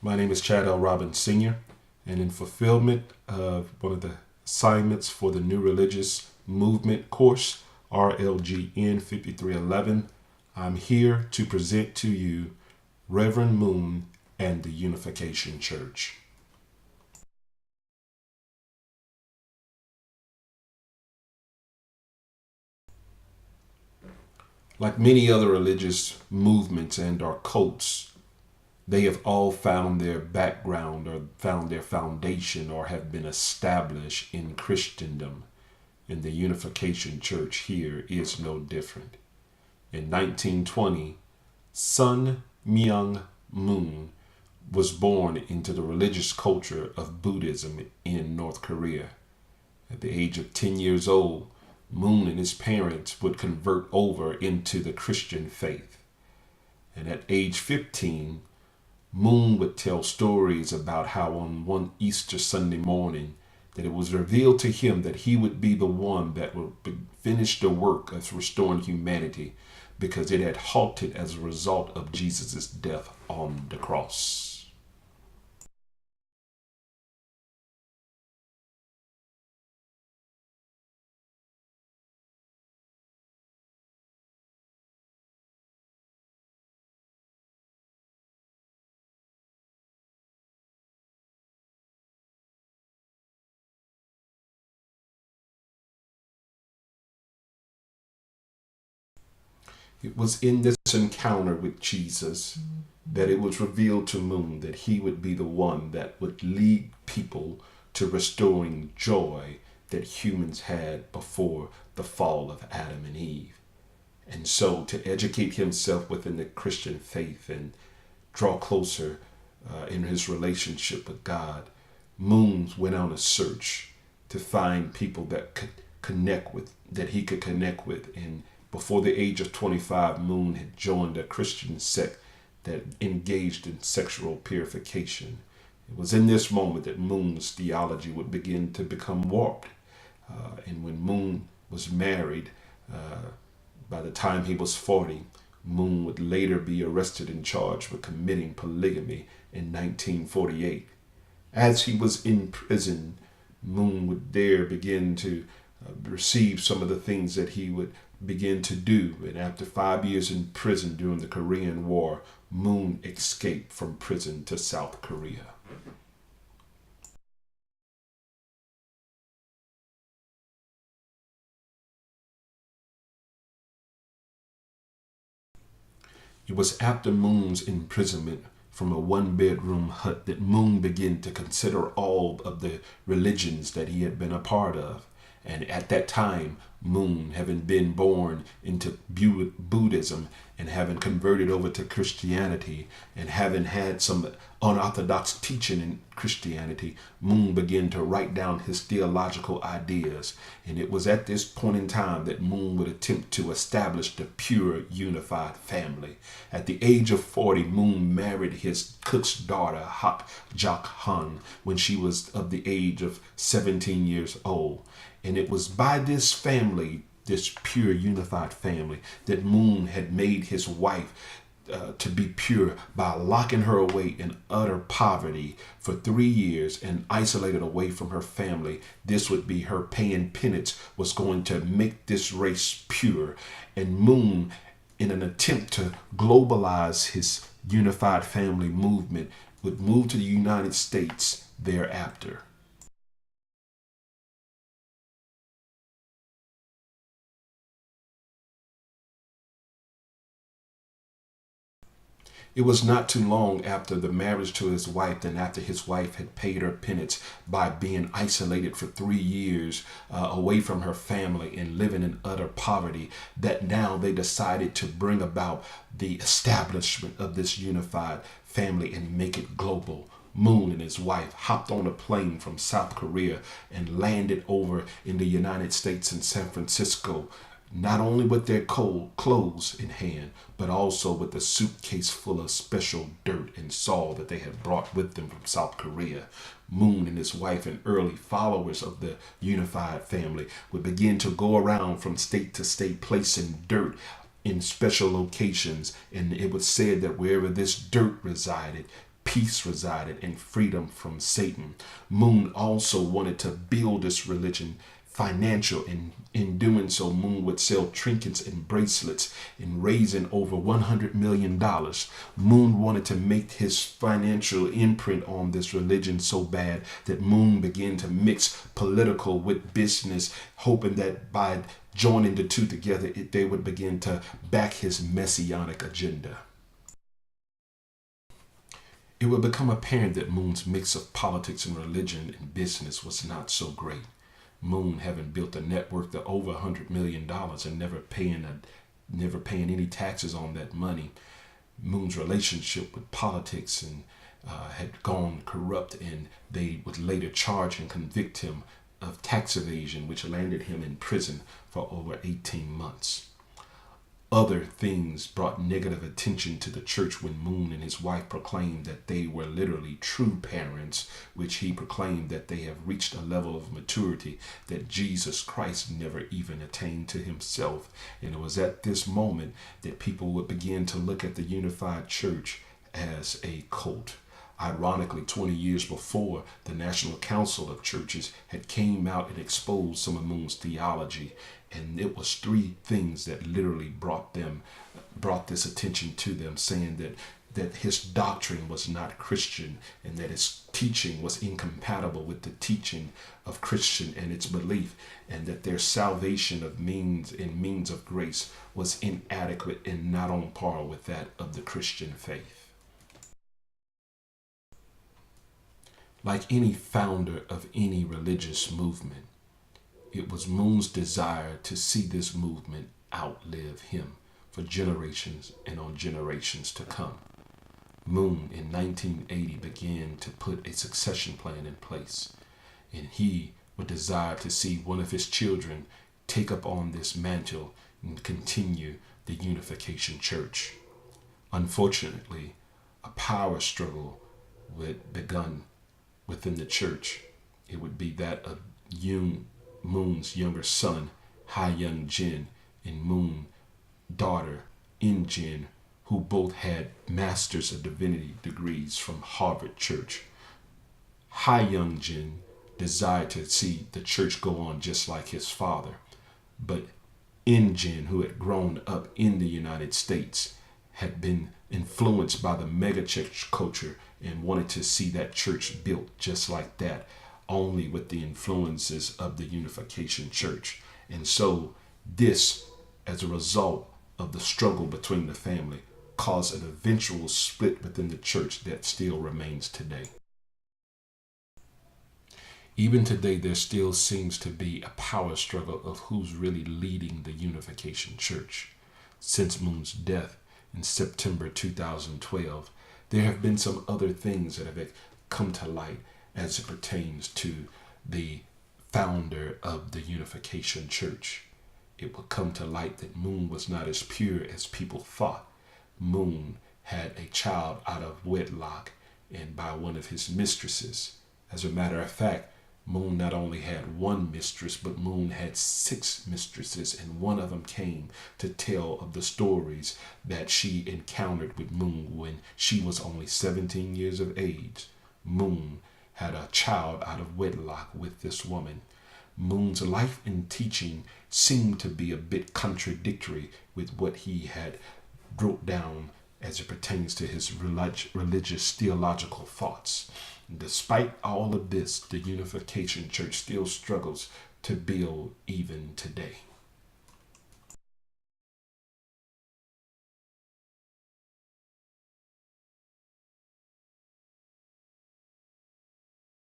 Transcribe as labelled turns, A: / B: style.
A: My name is Chad L. Robbins Sr., and in fulfillment of one of the assignments for the New Religious Movement course, RLGN 5311, I'm here to present to you Reverend Moon and the Unification Church. Like many other religious movements and or cults, they have all found their background or found their foundation or have been established in Christendom. And the Unification Church here is no different. In 1920, Sun Myung Moon was born into the religious culture of Buddhism in North Korea. At the age of 10 years old, Moon and his parents would convert over into the Christian faith. And at age 15, Moon would tell stories about how on one Easter Sunday morning that it was revealed to him that he would be the one that would finish the work of restoring humanity because it had halted as a result of Jesus' death on the cross. It was in this encounter with Jesus that it was revealed to Moon that he would be the one that would lead people to restoring joy that humans had before the fall of Adam and Eve. And so, to educate himself within the Christian faith and draw closer in his relationship with God, Moon went on a search to find people that could connect with, that he could connect with. And before the age of 25, Moon had joined a Christian sect that engaged in sexual purification. It was in this moment that Moon's theology would begin to become warped. And when Moon was married, by the time he was 40, Moon would later be arrested and charged with committing polygamy in 1948. As he was in prison, Moon would there begin to receive some of the things that he would begin to do. And after 5 years in prison during the Korean War, Moon escaped from prison to South Korea. It was after Moon's imprisonment from a one-bedroom hut that Moon began to consider all of the religions that he had been a part of. And at that time, Moon, having been born into Buddhism and having converted over to Christianity and having had some unorthodox teaching in Christianity, Moon began to write down his theological ideas. And it was at this point in time that Moon would attempt to establish the pure, unified family. At the age of 40, Moon married his cook's daughter, Hak Jak Han, when she was of the age of 17 years old. And it was by this family, this pure, unified family, that Moon had made his wife to be pure by locking her away in utter poverty for 3 years and isolated away from her family. This would be her paying penance, was going to make this race pure. And Moon, in an attempt to globalize his unified family movement, would move to the United States thereafter. It was not too long after the marriage to his wife, and after his wife had paid her penance by being isolated for 3 years away from her family and living in utter poverty, that now they decided to bring about the establishment of this unified family and make it global. Moon and his wife hopped on a plane from South Korea and landed over in the United States in San Francisco, not only with their cold clothes in hand, but also with a suitcase full of special dirt and soil that they had brought with them from South Korea. Moon and his wife and early followers of the unified family would begin to go around from state to state placing dirt in special locations, and it was said that wherever this dirt resided, peace resided and freedom from Satan. Moon also wanted to build this religion financial, and in doing so, Moon would sell trinkets and bracelets and raising over $100 million. Moon wanted to make his financial imprint on this religion so bad that Moon began to mix political with business, hoping that by joining the two together, they would begin to back his messianic agenda. It would become apparent that Moon's mix of politics and religion and business was not so great. Moon, having built a network to over $100 million and never paying any taxes on that money, Moon's relationship with politics and had gone corrupt, and they would later charge and convict him of tax evasion, which landed him in prison for over 18 months. Other things brought negative attention to the church when Moon and his wife proclaimed that they were literally true parents, which he proclaimed that they have reached a level of maturity that Jesus Christ never even attained to himself. And it was at this moment that people would begin to look at the unified church as a cult. Ironically, 20 years before, the National Council of Churches had came out and exposed some of Moon's theology, and it was three things that literally brought this attention to them, saying that his doctrine was not Christian and that his teaching was incompatible with the teaching of Christian and its belief, and that their salvation of means of grace was inadequate and not on par with that of the Christian faith. Like any founder of any religious movement, it was Moon's desire to see this movement outlive him for generations and on generations to come. Moon in 1980 began to put a succession plan in place, and he would desire to see one of his children take up on this mantle and continue the Unification Church. Unfortunately, a power struggle would begun within the church. It would be that of Moon's younger son, Ha Young Jin, and Moon's daughter, In Jin, who both had Masters of Divinity degrees from Harvard Church. Ha Young Jin desired to see the church go on just like his father, but In Jin, who had grown up in the United States, had been influenced by the megachurch culture and wanted to see that church built just like that, only with the influences of the Unification Church. And so this, as a result of the struggle between the family, caused an eventual split within the church that still remains today. Even today, there still seems to be a power struggle of who's really leading the Unification Church. Since Moon's death in September 2012, there have been some other things that have come to light as it pertains to the founder of the Unification Church. It will come to light that Moon was not as pure as people thought. Moon had a child out of wedlock and by one of his mistresses. As a matter of fact, Moon not only had one mistress, but Moon had 6 mistresses, and one of them came to tell of the stories that she encountered with Moon when she was only 17 years of age. Moon had a child out of wedlock with this woman. Moon's life and teaching seemed to be a bit contradictory with what he had wrote down as it pertains to his religious theological thoughts. Despite all of this, the Unification Church still struggles to build even